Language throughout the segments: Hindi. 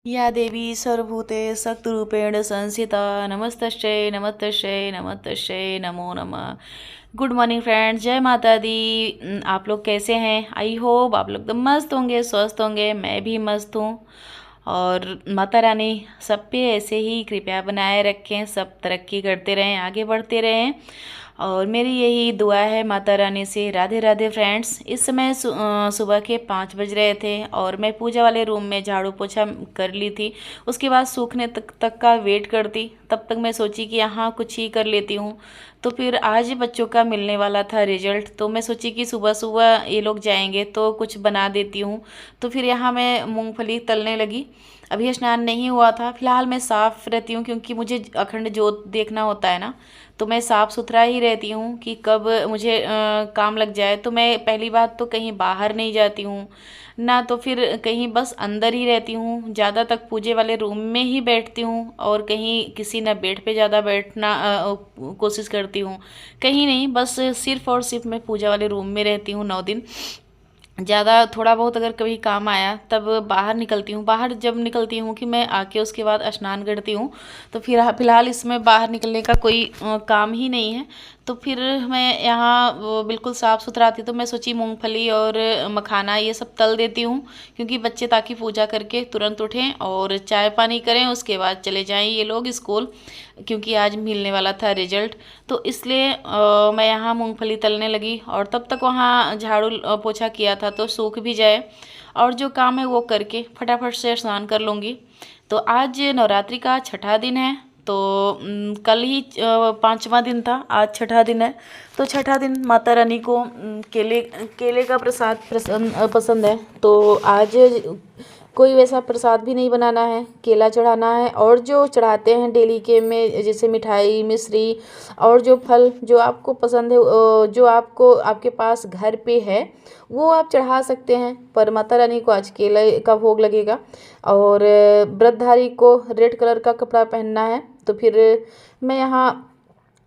या देवी सर्वभूते शक्तिरूपेण संस्थिता नमस्तस्यै नमस्तस्यै नमस्तस्यै नमो नमः। गुड मॉर्निंग फ्रेंड्स, जय माता दी। आप लोग कैसे हैं? आई होप आप लोग एकदम मस्त होंगे, स्वस्थ होंगे। मैं भी मस्त हूँ और माता रानी सब पे ऐसे ही कृपया बनाए रखें, सब तरक्की करते रहें, आगे बढ़ते रहें। और मेरी यही दुआ है माता रानी से। राधे राधे फ्रेंड्स। इस समय सुबह के 5 बज रहे थे और मैं पूजा वाले रूम में झाड़ू पोछा कर ली थी। उसके बाद सूखने तक का वेट करती, तब तक मैं सोची कि यहाँ कुछ ही कर लेती हूँ। तो फिर आज बच्चों का मिलने वाला था रिजल्ट, तो मैं सोची कि सुबह सुबह ये लोग जाएंगे तो कुछ बना देती हूँ। तो फिर यहाँ मैं मूंगफली तलने लगी। अभी स्नान नहीं हुआ था। फिलहाल मैं साफ़ रहती हूँ क्योंकि मुझे अखंड जोत देखना होता है ना, तो मैं साफ़ सुथरा ही रहती हूँ कि कब मुझे काम लग जाए। तो मैं पहली बात तो कहीं बाहर नहीं जाती हूँ ना, तो फिर कहीं बस अंदर ही रहती हूँ। ज़्यादा तक पूजे वाले रूम में ही बैठती हूँ और कहीं किसी न बेड पे ज़्यादा बैठना कोशिश करती हूँ, कहीं नहीं। बस सिर्फ़ और सिर्फ मैं पूजा वाले रूम में रहती हूँ 9 दिन। ज़्यादा थोड़ा बहुत अगर कभी काम आया तब बाहर निकलती हूँ। बाहर जब निकलती हूँ कि मैं आके उसके बाद स्नान करती हूँ, तो फिर फ़िलहाल इसमें बाहर निकलने का कोई काम ही नहीं है। तो फिर मैं यहाँ वो बिल्कुल साफ़ सुथरा आती, तो मैं सोची मूंगफली और मखाना ये सब तल देती हूँ, क्योंकि बच्चे ताकि पूजा करके तुरंत उठें और चाय पानी करें, उसके बाद चले जाएं ये लोग स्कूल, क्योंकि आज मिलने वाला था रिजल्ट। तो इसलिए मैं यहाँ मूंगफली तलने लगी और तब तक वहाँ झाड़ू पोछा किया था तो सूख भी जाए और जो काम है वो करके फटाफट से स्नान कर लूँगी। तो आज नवरात्रि का छठा दिन है, तो कल ही 5वां दिन था, आज छठा दिन है। तो छठा दिन माता रानी को केले केले का प्रसाद पसंद है। तो आज कोई वैसा प्रसाद भी नहीं बनाना है, केला चढ़ाना है। और जो चढ़ाते हैं डेली के में, जैसे मिठाई मिश्री और जो फल जो आपको पसंद है, जो आपको आपके पास घर पे है वो आप चढ़ा सकते हैं। पर माता रानी को आज केले का भोग लगेगा। और व्रतधारी को रेड कलर का कपड़ा पहनना है। तो फिर मैं यहाँ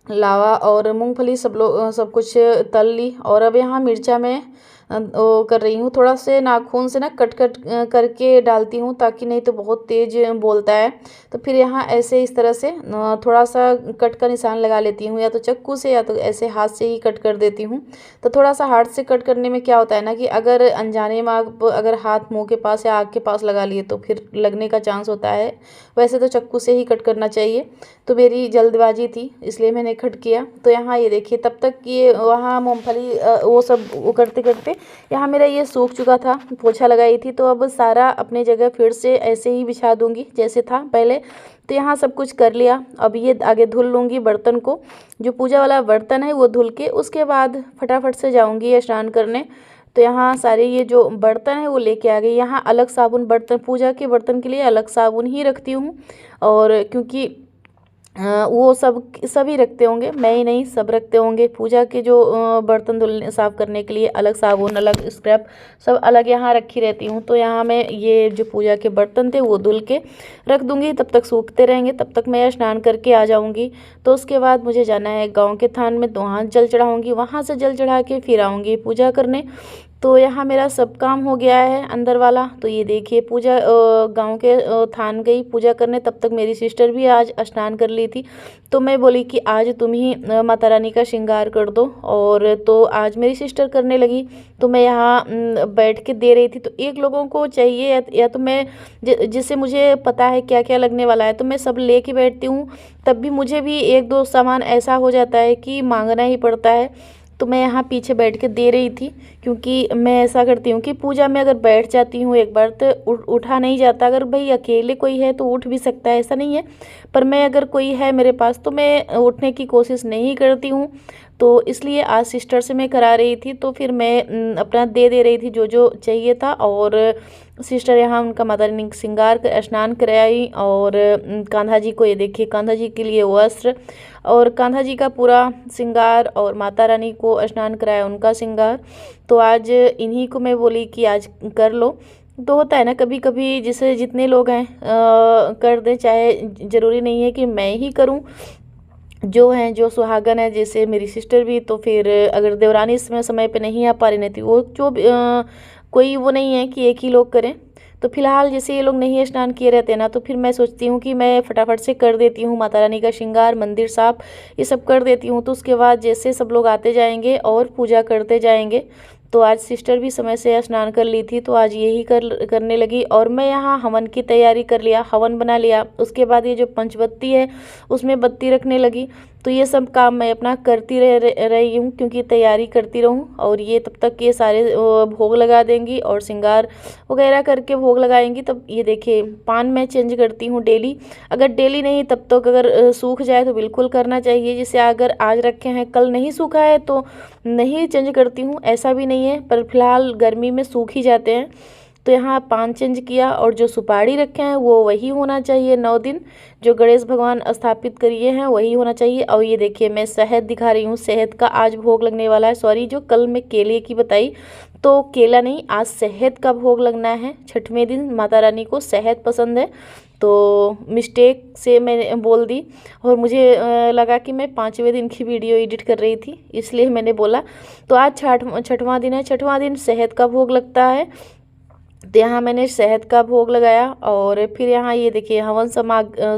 लावा और मूंगफली सब कुछ तल ली और अब यहाँ मिर्चा में वो कर रही हूँ। थोड़ा से नाखून से ना कट कट करके डालती हूँ, ताकि नहीं तो बहुत तेज बोलता है। तो फिर यहाँ ऐसे इस तरह से थोड़ा सा कट का निशान लगा लेती हूँ, या तो चाकू से या तो ऐसे हाथ से ही कट कर देती हूँ। तो थोड़ा सा हाथ से कट करने में क्या होता है ना, कि अगर अनजाने में आप अगर हाथ मुँह के पास या आग के पास लगा लिए तो फिर लगने का चांस होता है। वैसे तो चाकू से ही कट करना चाहिए। तो मेरी जल्दबाजी थी इसलिए मैंने कट किया। तो यहाँ ये देखिए, तब तक ये वहाँ मूंगफली वो सब वो करते करते यहाँ मेरा ये सूख चुका था, पोछा लगाई थी। तो अब सारा अपने जगह फिर से ऐसे ही बिछा दूंगी जैसे था पहले। तो यहाँ सब कुछ कर लिया। अब ये आगे धुल लूँगी बर्तन को, जो पूजा वाला बर्तन है वो धुल के उसके बाद फटाफट से जाऊँगी स्नान करने। तो यहाँ सारे ये जो बर्तन है वो लेके आ गई। यहाँ अलग साबुन, बर्तन पूजा के बर्तन के लिए अलग साबुन ही रखती हूँ। और क्योंकि वो सब सभी रखते होंगे, मैं ही नहीं, सब रखते होंगे। पूजा के जो बर्तन धुलने साफ़ करने के लिए अलग साबुन, अलग स्क्रब, सब अलग यहाँ रखी रहती हूँ। तो यहाँ मैं ये जो पूजा के बर्तन थे वो धुल के रख दूँगी, तब तक सूखते रहेंगे, तब तक मैं स्नान करके आ जाऊँगी। तो उसके बाद मुझे जाना है गाँव के थान में, तो वहाँ जल चढ़ाऊँगी, वहाँ से जल चढ़ा के फिर आऊँगी पूजा करने। तो यहाँ मेरा सब काम हो गया है अंदर वाला। तो ये देखिए पूजा गांव के थान गई पूजा करने, तब तक मेरी सिस्टर भी आज स्नान कर ली थी। तो मैं बोली कि आज तुम ही माता रानी का श्रृंगार कर दो, और तो आज मेरी सिस्टर करने लगी। तो मैं यहाँ बैठ के दे रही थी। तो एक लोगों को चाहिए या तो मैं जिससे मुझे पता है क्या क्या लगने वाला है तो मैं सब ले के बैठती हूँ। तब भी मुझे भी एक दो सामान ऐसा हो जाता है कि मांगना ही पड़ता है। तो मैं यहाँ पीछे बैठ के दे रही थी, क्योंकि मैं ऐसा करती हूँ कि पूजा में अगर बैठ जाती हूँ एक बार तो उठा नहीं जाता। अगर भाई अकेले कोई है तो उठ भी सकता है, ऐसा नहीं है। पर मैं अगर कोई है मेरे पास तो मैं उठने की कोशिश नहीं करती हूँ। तो इसलिए आज सिस्टर से मैं करा रही थी। तो फिर मैं अपना दे रही थी जो जो चाहिए था। और सिस्टर यहाँ उनका माता रानी का श्रृंगार स्नान कराई। और कान्हा जी को, ये देखिए कान्हा जी के लिए वस्त्र और कान्हा जी का पूरा श्रृंगार, और माता रानी को स्नान कराया उनका श्रृंगार। तो आज इन्हीं को मैं बोली कि आज कर लो। तो होता है ना कभी कभी, जिसे जितने लोग हैं कर दें, चाहे ज़रूरी नहीं है कि मैं ही करूं। जो हैं जो सुहागन है, जैसे मेरी सिस्टर भी, तो फिर अगर देवरानी इस समय पे नहीं आ पा रही, नहीं थी वो जो कोई वो नहीं है कि एक ही लोग करें। तो फिलहाल जैसे ये लोग नहीं स्नान किए रहते ना, तो फिर मैं सोचती हूँ कि मैं फटाफट से कर देती हूँ माता रानी का श्रृंगार, मंदिर साफ, ये सब कर देती हूँ। तो उसके बाद जैसे सब लोग आते जाएंगे और पूजा करते जाएंगे। तो आज सिस्टर भी समय से स्नान कर ली थी, तो आज यही करने लगी। और मैं यहाँ हवन की तैयारी कर लिया, हवन बना लिया। उसके बाद ये जो पंचबत्ती है उसमें बत्ती रखने लगी। तो ये सब काम मैं अपना करती रही हूँ, क्योंकि तैयारी करती रहूँ। और ये तब तक ये सारे भोग लगा देंगी और श्रृंगार वगैरह करके भोग लगाएंगी। तब ये देखिए पान मैं चेंज करती हूँ डेली। अगर डेली नहीं तब तक अगर सूख जाए तो बिल्कुल करना चाहिए। जैसे अगर आज रखे हैं कल नहीं सूखा है तो नहीं चेंज करती हूँ, ऐसा भी नहीं है। पर फिलहाल गर्मी में सूख ही जाते हैं। तो यहाँ पान चेंज किया, और जो सुपारी रखे हैं वो वही होना चाहिए 9 दिन, जो गणेश भगवान स्थापित करिए हैं वही होना चाहिए। और ये देखिए मैं शहद दिखा रही हूँ, शहद का आज भोग लगने वाला है। सॉरी, जो कल मैं केले की बताई, तो केला नहीं, आज शहद का भोग लगना है। छठवें दिन माता रानी को शहद पसंद है, तो मिस्टेक से मैंने बोल दी। और मुझे लगा कि मैं 5वें दिन की वीडियो एडिट कर रही थी, इसलिए मैंने बोला। तो आज छठवां दिन है, छठवां दिन शहद का भोग लगता है। तो यहाँ मैंने शहद का भोग लगाया। और फिर यहाँ ये देखिए हवन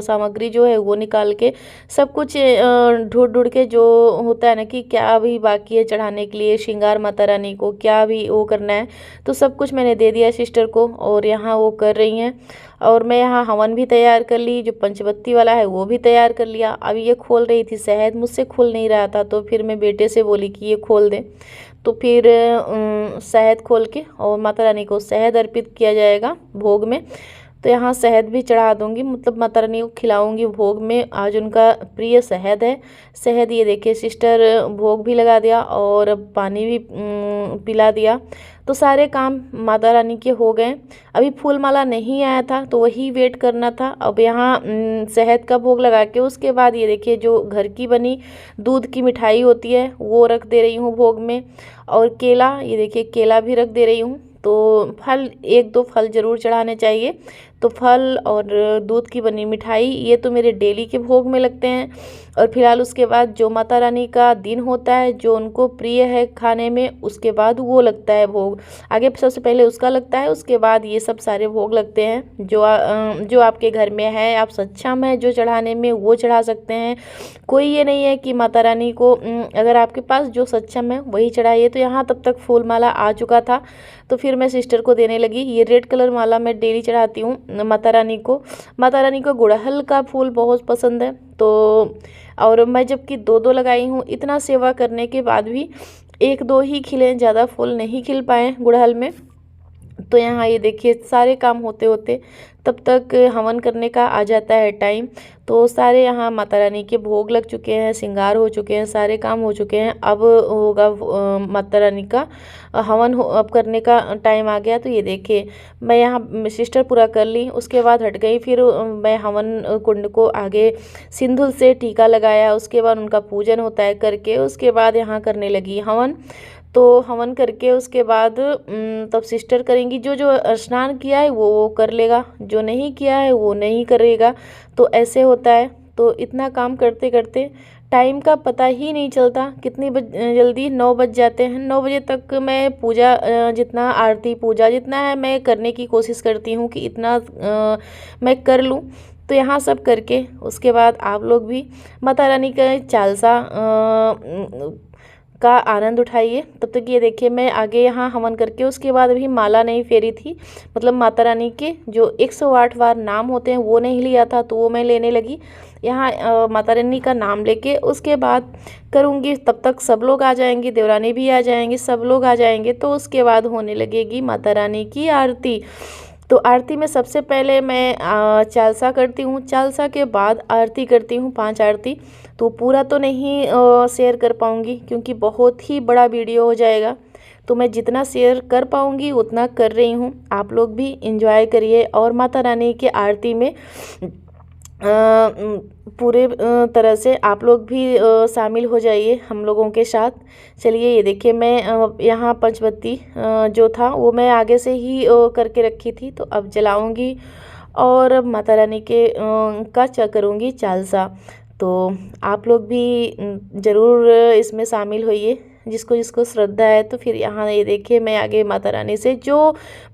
सामग्री जो है वो निकाल के सब कुछ ढूंढ ढूंढ के, जो होता है ना कि क्या अभी बाकी है चढ़ाने के लिए श्रृंगार माता रानी को, क्या भी वो करना है, तो सब कुछ मैंने दे दिया सिस्टर को। और यहाँ वो कर रही हैं। और मैं यहाँ हवन भी तैयार कर ली, जो पंचबत्ती वाला है वो भी तैयार कर लिया। अभी ये खोल रही थी शहद, मुझसे खुल नहीं रहा था, तो फिर मैं बेटे से बोली कि ये खोल दे। तो फिर शहद खोल के और माता रानी को शहद अर्पित किया जाएगा भोग में। तो यहाँ शहद भी चढ़ा दूँगी, मतलब माता रानी को खिलाऊँगी भोग में। आज उनका प्रिय शहद है। शहद ये देखिए सिस्टर भोग भी लगा दिया और पानी भी पिला दिया। तो सारे काम माता रानी के हो गए। अभी फूल माला नहीं आया था, तो वही वेट करना था। अब यहाँ शहद का भोग लगा के उसके बाद ये देखिए जो घर की बनी दूध की मिठाई होती है वो रख दे रही हूँ भोग में। और केला, ये देखिए केला भी रख दे रही हूँ। तो फल, 1-2 फल ज़रूर चढ़ाने चाहिए। तो फल और दूध की बनी मिठाई ये तो मेरे डेली के भोग में लगते हैं। और फिलहाल उसके बाद जो माता रानी का दिन होता है, जो उनको प्रिय है खाने में, उसके बाद वो लगता है भोग। आगे सबसे पहले उसका लगता है, उसके बाद ये सब सारे भोग लगते हैं। जो आपके घर में है, आप सक्षम है जो चढ़ाने में, वो चढ़ा सकते हैं। कोई ये नहीं है कि माता रानी को अगर आपके पास जो सक्षम है वही चढ़ाइए। तो यहाँ तब तक फूल माला आ चुका था, तो फिर मैं सिस्टर को देने लगी। ये रेड कलर माला मैं डेली चढ़ाती हूँ माता रानी को। माता रानी को गुड़हल का फूल बहुत पसंद है। तो और मैं जबकि 2-2 लगाई हूँ, इतना सेवा करने के बाद भी 1-2 ही खिले, ज़्यादा फूल नहीं खिल पाए गुड़हल में। तो यहाँ ये देखिए सारे काम होते होते तब तक हवन करने का आ जाता है टाइम। तो सारे यहाँ माता रानी के भोग लग चुके हैं, श्रृंगार हो चुके हैं, सारे काम हो चुके हैं। अब होगा माता रानी का हवन अब करने का टाइम आ गया। तो ये देखिए मैं यहाँ सिस्टर पूरा कर ली, उसके बाद हट गई। फिर मैं हवन कुंड को आगे सिंदूर से टीका लगाया, उसके बाद उनका पूजन होता है करके, उसके बाद यहाँ करने लगी हवन। तो हवन करके उसके बाद तब सिस्टर करेंगी। जो जो स्नान किया है वो कर लेगा, जो नहीं किया है वो नहीं करेगा। तो ऐसे होता है। तो इतना काम करते करते टाइम का पता ही नहीं चलता, कितनी जल्दी 9 बज जाते हैं। 9 बजे तक मैं पूजा जितना आरती पूजा जितना है मैं करने की कोशिश करती हूँ कि इतना मैं कर लूँ। तो यहाँ सब करके उसके बाद आप लोग भी माता रानी का चालीसा का आनंद उठाइए। तब तक ये देखिए मैं आगे यहाँ हवन करके उसके बाद अभी माला नहीं फेरी थी, मतलब माता रानी के जो 108 बार नाम होते हैं वो नहीं लिया था, तो वो मैं लेने लगी। यहाँ माता रानी का नाम लेके उसके बाद करूँगी। तब तक सब लोग आ जाएंगे, देवरानी भी आ जाएंगे, सब लोग आ जाएंगे। तो उसके बाद होने लगेगी माता रानी की आरती। तो आरती में सबसे पहले मैं चालीसा करती हूँ, चालीसा के बाद आरती करती हूँ 5 आरती। तो पूरा तो नहीं शेयर कर पाऊँगी क्योंकि बहुत ही बड़ा वीडियो हो जाएगा। तो मैं जितना शेयर कर पाऊँगी उतना कर रही हूँ। आप लोग भी एंजॉय करिए और माता रानी की आरती में पूरे तरह से आप लोग भी शामिल हो जाइए हम लोगों के साथ। चलिए ये देखिए मैं यहाँ पंचबत्ती जो था वो मैं आगे से ही करके रखी थी, तो अब जलाऊंगी और माता रानी के का करूँगी चालीसा। तो आप लोग भी ज़रूर इसमें शामिल होइए। जिसको जिसको श्रद्धा है। तो फिर यहाँ ये देखिए मैं आगे माता रानी से जो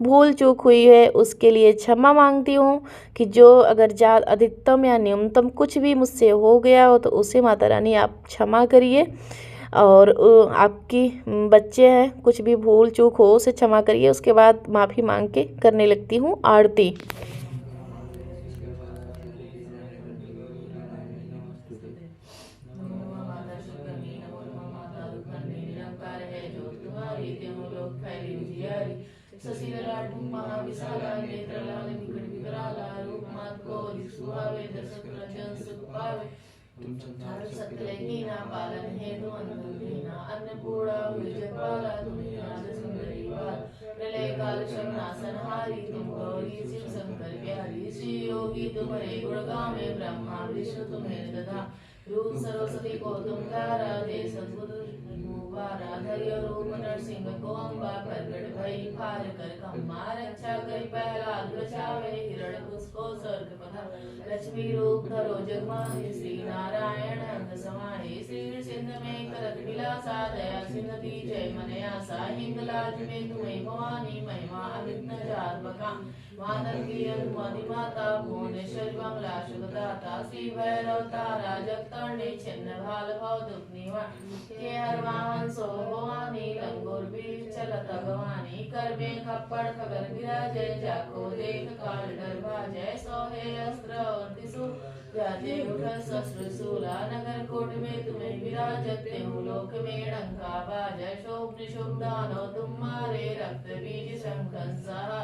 भूल चूक हुई है उसके लिए क्षमा मांगती हूँ, कि जो अगर ज़्यादा अधिकतम या न्यूनतम कुछ भी मुझसे हो गया हो तो उसे माता रानी आप क्षमा करिए। और आपकी बच्चे हैं, कुछ भी भूल चूक हो उसे क्षमा करिए। उसके बाद माफ़ी मांग के करने लगती हूँ आरती। सतलहीना पालन हेतु अंधहीना अन्नपूर्णा भुजपाला तुम्हें नाद सुंदरी बाल प्रलय काल शमनासनहारी तुम गौरी शिव शंकर प्यारी श्री योगी तुम्हारे गुणगान में ब्रह्मा विष्णु तुम्हें दधा रूप सरस्वती को तुम तारा दे सद्बुद्ध धैर्य रूप नरसिंह को अम्बा प्रकट भई फार कर कम्मा रक्षा करी प्रहलाद बचावे हिरण्यकुश को स्वर्ग पथा लक्ष्मी रूप धरो जगमाहि श्री नारायण अंग समाहि श्री सिंध में करत विलासा दया सिंध जय मनयासा हिंगलाज में तुम्हें भवानी महिमा अमित न जात बका मातन की अनुमति माता भुवनेश्वर बंगला सुखदाता श्री भैरव तारा जगतरणी छिन्न भाल भव दुख निवारण के हर वाहन सो भवानी लंगोर बीच चलत भवानी कर में खप्पड़ खगर विराजय जाको देख काल डर भाजय सोहे अस्त्र और त्रिशूल राजे उठ शस्त्र शूला नगर कोट में तुम्हें विराजते हो लोक में डंका बाजय शोभ निशुभ दानो तुम्हारे रक्त बीज शंखन सहा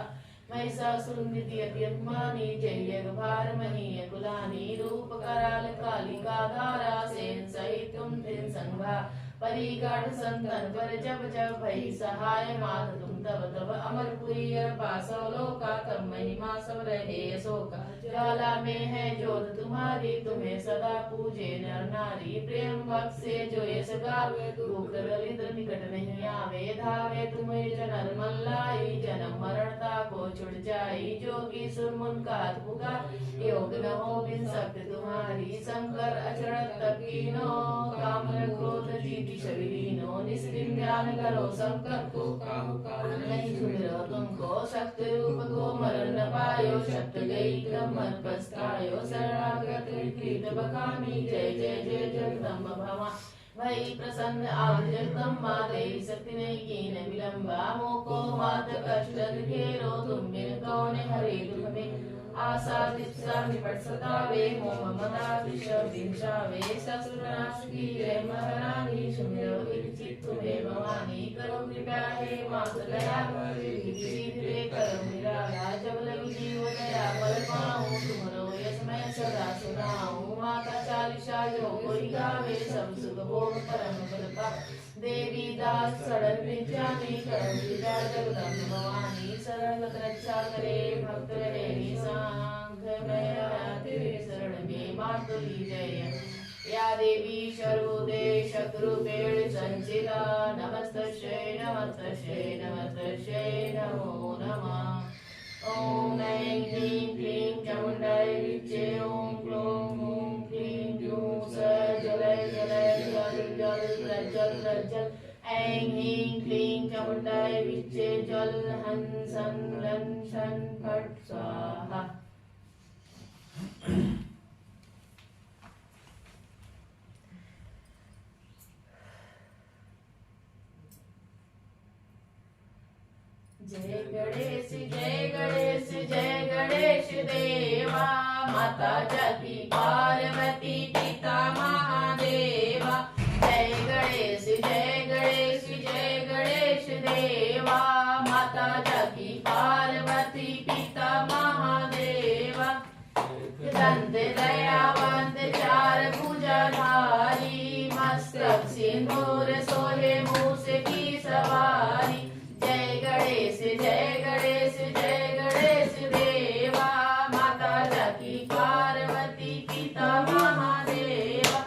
महिषासुर नित्यमानी जय भार मही कुलानी रूप कराल कालिका धारा सेन सहित तुम दिन संघा परिगाढ़ संतन पर जब भई सहाय मात तुम तब तब अमरपुरी पासो लोका तब महिमा सब रहे शोका ज्वाला में है जोत तुम्हारी तुम्हें सदा पूजे नर नारी प्रेम भक्त से जो यश गावे दुख दरिद्र निकट नहीं आवे धावे तुम्हें जनर मल्लाई जन्म मरणता को छुट जाई जोगी सुरमुन का पुकार योग न हो बिन शक्ति तुम्हारी शंकर अचरत तकीनो काम क्रोध जीति शरीनो निष्दिन ध्यान करो शंकर को काहू काल नहीं सुमिरो तुमको शक्ति रूप को मरण न पायो शब्द गई कमर पछतायो शरणागत कृत बखानी जय जय जय जगदम्ब भवा भई प्रसन्न आव जगदम्बा देवी शक्ति नहीं कीन विलंबा मोको मात कष्ट घेरो तुम बिन कौन हरे दुख में आशा दीक्षा निपट सतावे मोह मदा विषम दिशावे ससुरनाश की जय महारानी सुमिरो इच्छित तुम्हें भवानी करो कृपा हे मात दया सीधे करो निराया जब लगी जीव दया बल पाऊं तुमरो यश मैं सदा सुनाऊं माता चालीसा जो कोई गावे सब सुख भोग परम पद पा देवी दास सड़न विद्यानी करम विद्या जगदम्ब भवानी शरणगत रक्षा करे भक्त रहे निशांग मैं शरण में मातुली जय या देवी सर्वोदे शत्रुपेण संचिता नमस्तस्यै नमस्तस्यै नमस्तस्यै नमो नमः ओम ऐं ह्रीं क्लीं चामुण्डाय विच्चे ओम क्लों हूं क्लीं क्लूं स जलय जलय जल जल प्रज्वल प्रज्वल ऐं ह्रीं क्लीं चामुण्डाय विच्चे जल हं सन लन शन फट स्वाहा। जय गणेश जय गणेश जय गणेश देवा माता जगती पार्वती पिता महादेवा जय गणेश जय गणेश जय गणेश देवा माता जगती पार्वती पिता महादेवा दंत दयावंत चार भुजाधारी मस्तक सिंदूर सोहे मूस की सवारी जय गणेश जय गणेश देवा माता जगती पार्वती पिता महादेवा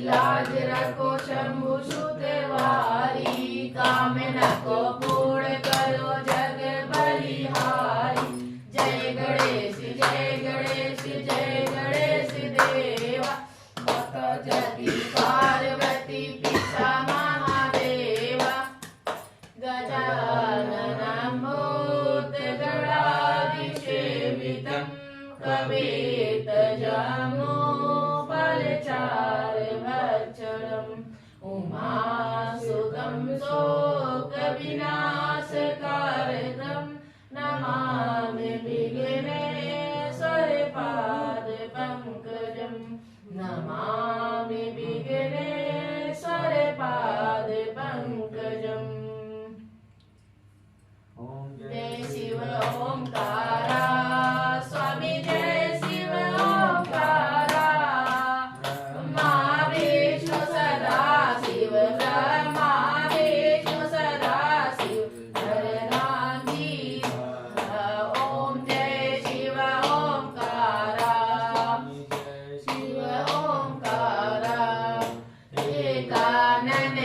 लाज रखो शंभु सुत वारी, काम नको पूर्ण करो जग बलिहारी। जय गणेश जय गणेश जय गणेश देवा, भक्त जति पार्वती पिता महादेवा। गजाननं भूतगणाधिसेवितं, कपित्थजम्बूफलचारुभक्षणम्, उमासुतं शोकविनाशकारकं, नमामि विघ्नेश्वरपादपङ्कजं, नमामि विघ्नेश्वरपादपङ्कजम्। जय शिव ओंकारा, स्वामी जय शिव ओंकारा। महाविष्णु सदा शिव, ब्रह्मा विष्णु सदा शिव, हरनाथी। ओम जय शिव ओंकारा, शिव ओंकारा। एकानन